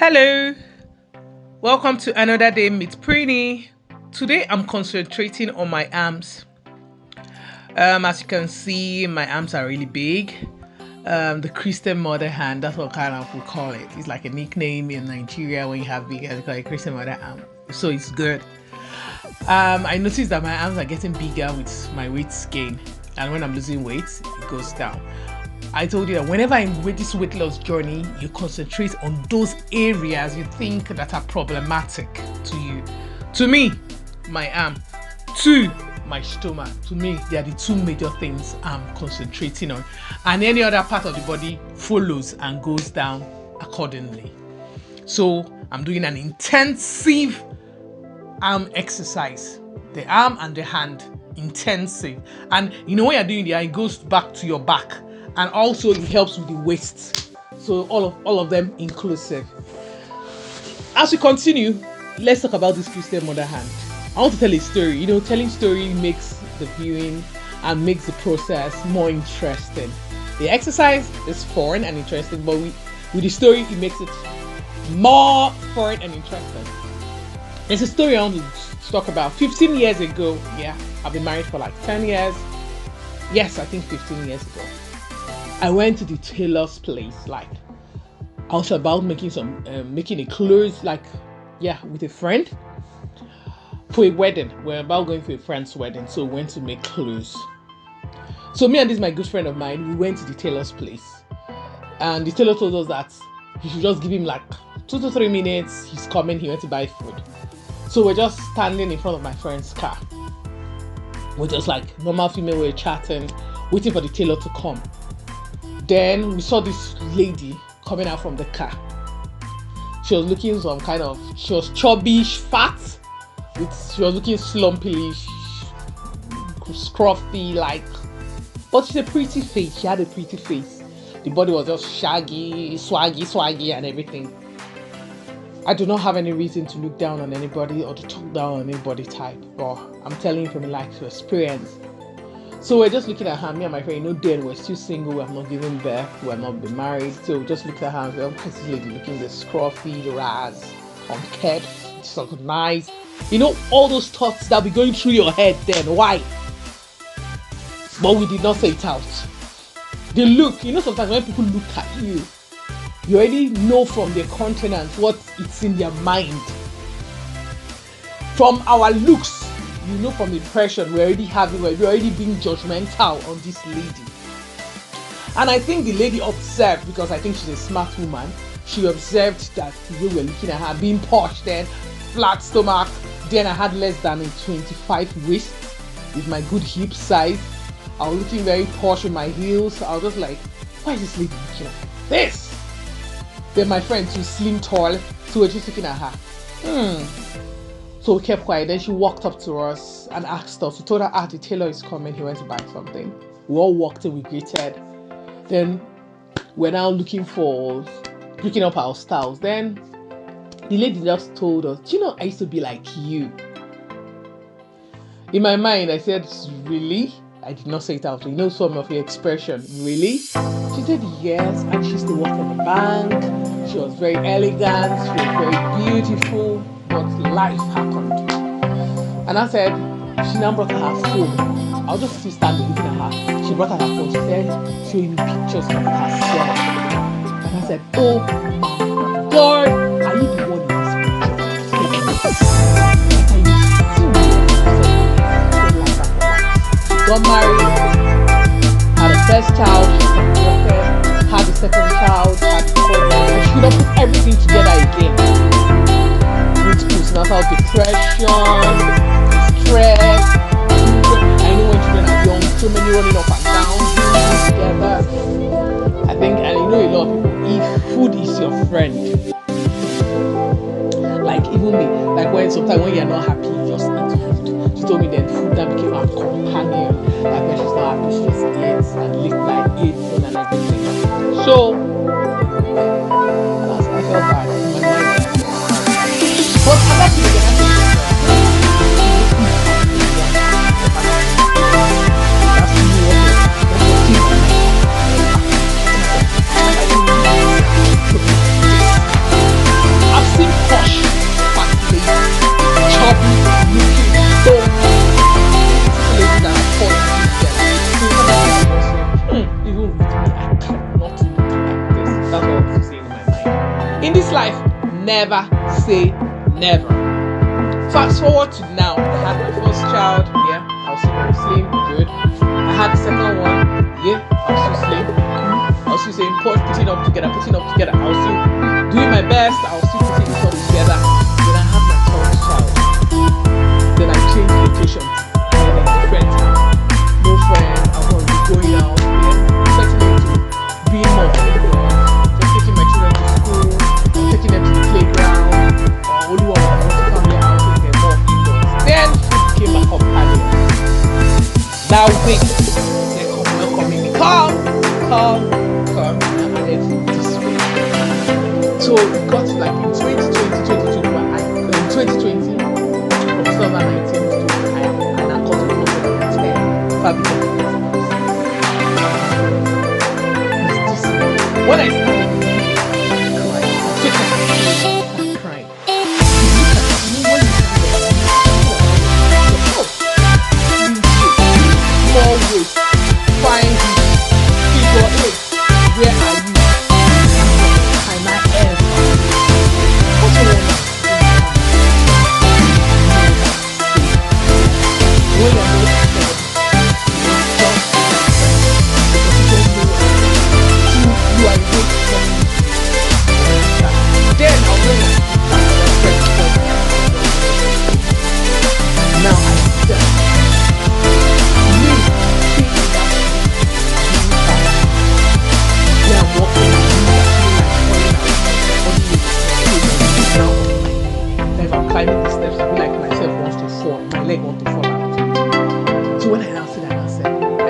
Hello, welcome to another day with Prini. Today I'm concentrating on my arms. As you can see, my arms are really big. The Christian mother hand, that's what kind of we call it. It's like a nickname in Nigeria when you have big hands, called a Christian mother arm. So it's good. I noticed that my arms are getting bigger with my weight gain, and when I'm losing weight, it goes down. I told you that whenever I'm with this weight loss journey, you concentrate on those areas you think that are problematic to you. To me, my arm. To my stomach. To me, they are the two major things I'm concentrating on. And any other part of the body follows and goes down accordingly. So I'm doing an intensive arm exercise. The arm and the hand. Intensive. And you know when you're doing that, it goes back to your back. And also it helps with the waist. So all of them inclusive. As we continue, let's talk about this Christian mother hand. I want to tell a story. Telling story makes the viewing and makes the process more interesting. The exercise is fun and interesting, but with the story, it makes it more fun and interesting. There's a story I want to talk about. 15 years ago, I've been married for like 10 years. Yes, I think 15 years ago. I went to the tailor's place, I was about making a clothes, with a friend for a wedding. We're about going for a friend's wedding, so we went to make clothes. So me and this my good friend of mine, we went to the tailor's place, and the tailor told us that he should just give him 2 to 3 minutes. He's coming. He went to buy food. So we're just standing in front of my friend's car. We're just like normal female, we're chatting, waiting for the tailor to come. Then we saw this lady coming out from the car. She was looking she was chubby, fat, she was looking slumpy, scruffy, but she's a pretty face. She had a pretty face. The body was just shaggy, swaggy, and everything. I do not have any reason to look down on anybody or to talk down on anybody type, but I'm telling you from a life experience. So we're just looking at her, me and my friend, then we're still single, we have not given birth, we have not been married. So we just looked at her and said, why is this lady looking this scruffy, ras, unkempt, so nice? All those thoughts that be going through your head then, why? But we did not say it out. The look, sometimes when people look at you, you already know from their countenance what it's in their mind. From our looks, from the impression we're already being judgmental on this lady. And I think the lady observed, because I think she's a smart woman, she observed that the way we're looking at her, being posh then, flat stomach, then I had less than a 25 waist with my good hip size. I was looking very posh with my heels. I was just like, why is this lady looking at this? Then my friend, she's slim, tall, so we're just looking at her. So we kept quiet. Then she walked up to us and asked us. We told her, the tailor is coming. He went to buy something. We all walked in, we greeted. Then we're now picking up our styles. Then the lady just told us, do you know I used to be like you? In my mind, I said, really? I did not say it out. Some of your expression. Really? She said yes, and she used to work at the bank. She was very elegant. She was very beautiful. But life happened. And I said, she now brought her phone. I was just still standing looking at her. She brought her phone. She said, showing me pictures of herself. And I said, oh my God, are you the one in this picture? She got married, had a first child, had a second child, had a third child, and she could not put everything together again. Postnatal depression, stress. I know when children are young, so many running up and down, together. I think, and a lot of people, if food is your friend, even me, when you're not happy, you just eat food. She told me then food that became her companion. When she's not happy, she just eats and live like it and everything. So, I felt bad. My mind. But I'm not doing life, never say never. Fast forward to now, I had my first child, yeah, I was super slim, good. I had the second one, yeah, I was too slim. I was still saying, putting up together. I was still doing my best, I was still putting it all together. Then I had my third child. Then I changed location. Then a different town. No friend, I was going out, then settling into being more indoors, just taking my children to school, taking them to the playground, or only one of them to family outing, then more indoors. Then food became my companion. Now wait, they come, welcome me. Come. And I added this way. So it got to like in 2020, in 2020, from 2019 to I now got to 110 fabric. It's this. When I started, I'm crying. More ways, find figure eight. Where are you? Can I ever? What's your name? When you're not scared, you are waiting. Then I'll bring now I step. Me thinking that yeah, I'm walking now if I'm climbing the steps, I feel like myself wants to fall, my leg wants to fall out. So when I now sit and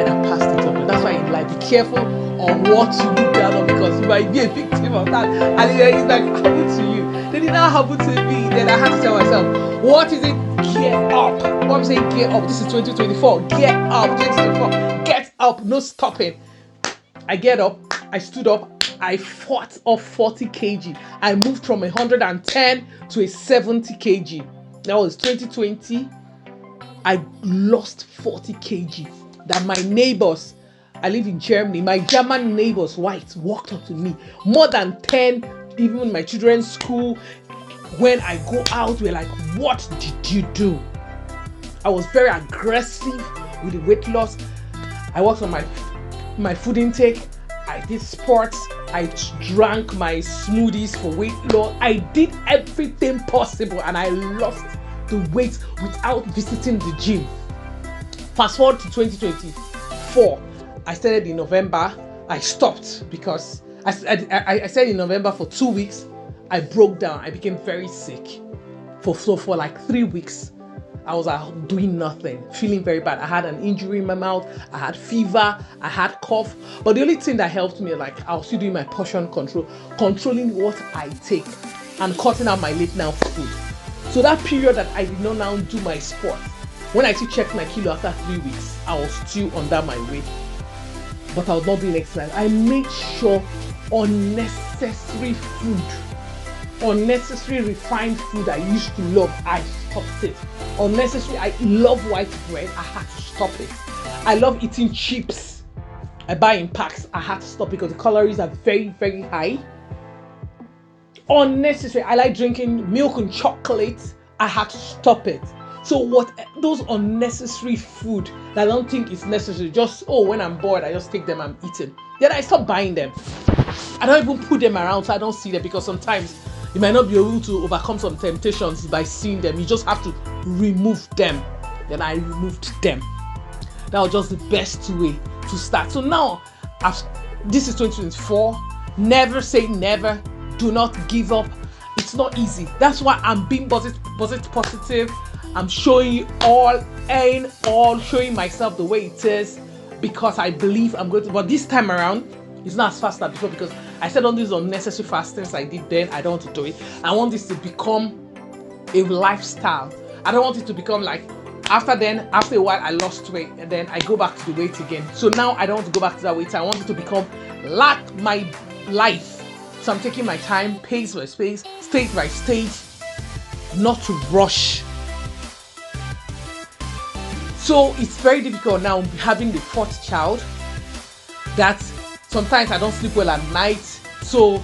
I passed it up, that's why in life be careful on what you look down on, because you might be a victim of that. And it's like happened to you, then it now happened to me. Then I had to tell myself, what is it? Get up. What I'm saying, get up. This is 2024. Get up. 2024. Get up. No stopping. I get up. I stood up. I fought off 40 kg. I moved from 110 to a 70 kg. That was 2020. I lost 40 kg. That my neighbors, I live in Germany, my German neighbors, white, walked up to me. More than 10, even in my children's school. When I go out, we're like, what did you do? I was very aggressive with the weight loss. I worked on my food intake. I did sports. I drank my smoothies for weight loss. I did everything possible and I lost the weight without visiting the gym. Fast forward to 2024. I started in November. I stopped because I stayed in November for 2 weeks. I broke down. I became very sick. For like 3 weeks, I was doing nothing, feeling very bad. I had an injury in my mouth. I had fever. I had cough. But the only thing that helped me, like I was still doing my portion control, controlling what I take, and cutting out my late night food. So that period that I did not now do my sport, when I still checked my kilo after 3 weeks, I was still under my weight. But I was not doing exercise. I made sure unnecessary refined food I used to love, I stopped it. Unnecessary, I love white bread, I had to stop it. I love eating chips, I buy in packs, I had to stop because the calories are very, very high. Unnecessary, I like drinking milk and chocolate, I had to stop it. So what those unnecessary food that I don't think is necessary, just when I'm bored, I just take them, I'm eating. Then I stop buying them. I don't even put them around so I don't see them, because sometimes you might not be able to overcome some temptations by seeing them. You just have to remove them. Then I removed them. That was just the best way to start. So now, this is 2024. Never say never. Do not give up. It's not easy. That's why I'm being positive. I'm showing you showing myself the way it is, because I believe I'm going to. But this time around, it's not as fast as before, because I said all these unnecessary fastings I did then, I don't want to do it. I want this to become a lifestyle. I don't want it to become like, after a while I lost weight and then I go back to the weight again. So now I don't want to go back to that weight. I want it to become like my life. So I'm taking my time, pace by pace, stage by stage, not to rush. So it's very difficult now having the fourth child, that sometimes I don't sleep well at night. So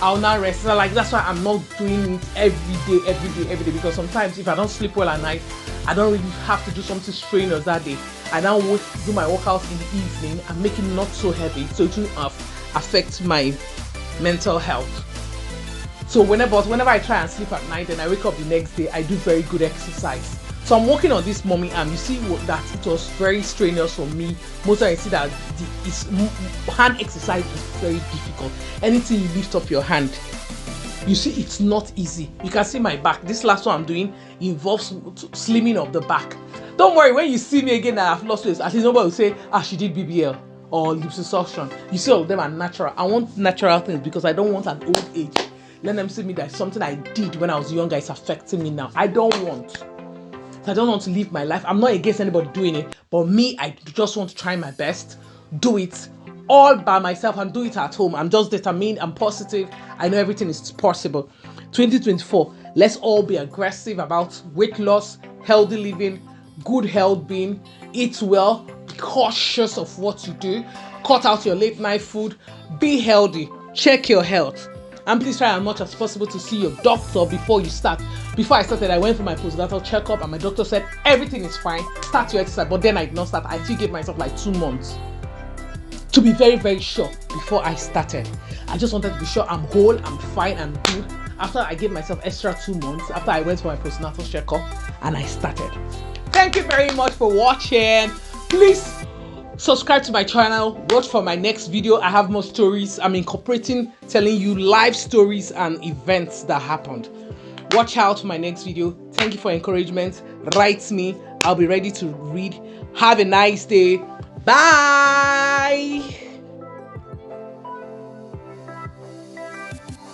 I'll now rest. So like that's why I'm not doing it every day, because sometimes if I don't sleep well at night, I don't really have to do something strenuous that day. I now do my workouts in the evening and make it not so heavy, so it will affect my mental health. So whenever I try and sleep at night and I wake up the next day, I do very good exercise. So I'm working on this mommy arm. You see that it was very strenuous for me. Most of you see that hand exercise is very difficult. Anything you lift up your hand, you see it's not easy. You can see my back. This last one I'm doing involves slimming of the back. Don't worry, when you see me again that I've lost weight, at least nobody will say, she did BBL or liposuction. You see, all of them are natural. I want natural things because I don't want an old age. Let them see me that something I did when I was younger is affecting me now. I don't want to live my life. I'm not against anybody doing it, but me, I just want to try my best, do it all by myself and do it at home. I'm just determined, I'm positive, I know everything is possible. 2024, let's all be aggressive about weight loss, healthy living, good health being, eat well, be cautious of what you do, cut out your late night food, be healthy, check your health. And please try as much as possible to see your doctor before you start. Before I started, I went for my postnatal checkup and my doctor said everything is fine, start your exercise. But then I did not start. I still gave myself like 2 months to be very, very sure before I started. I just wanted to be sure I'm whole, I'm fine, I'm good. After I gave myself extra 2 months, after I went for my postnatal checkup and I started. Thank you very much for watching. Please subscribe to my channel, watch for my next video. I have more stories. I'm incorporating telling you live stories and events that happened. Watch out for my next video. Thank you for encouragement. Write me. I'll be ready to read. Have a nice day. Bye.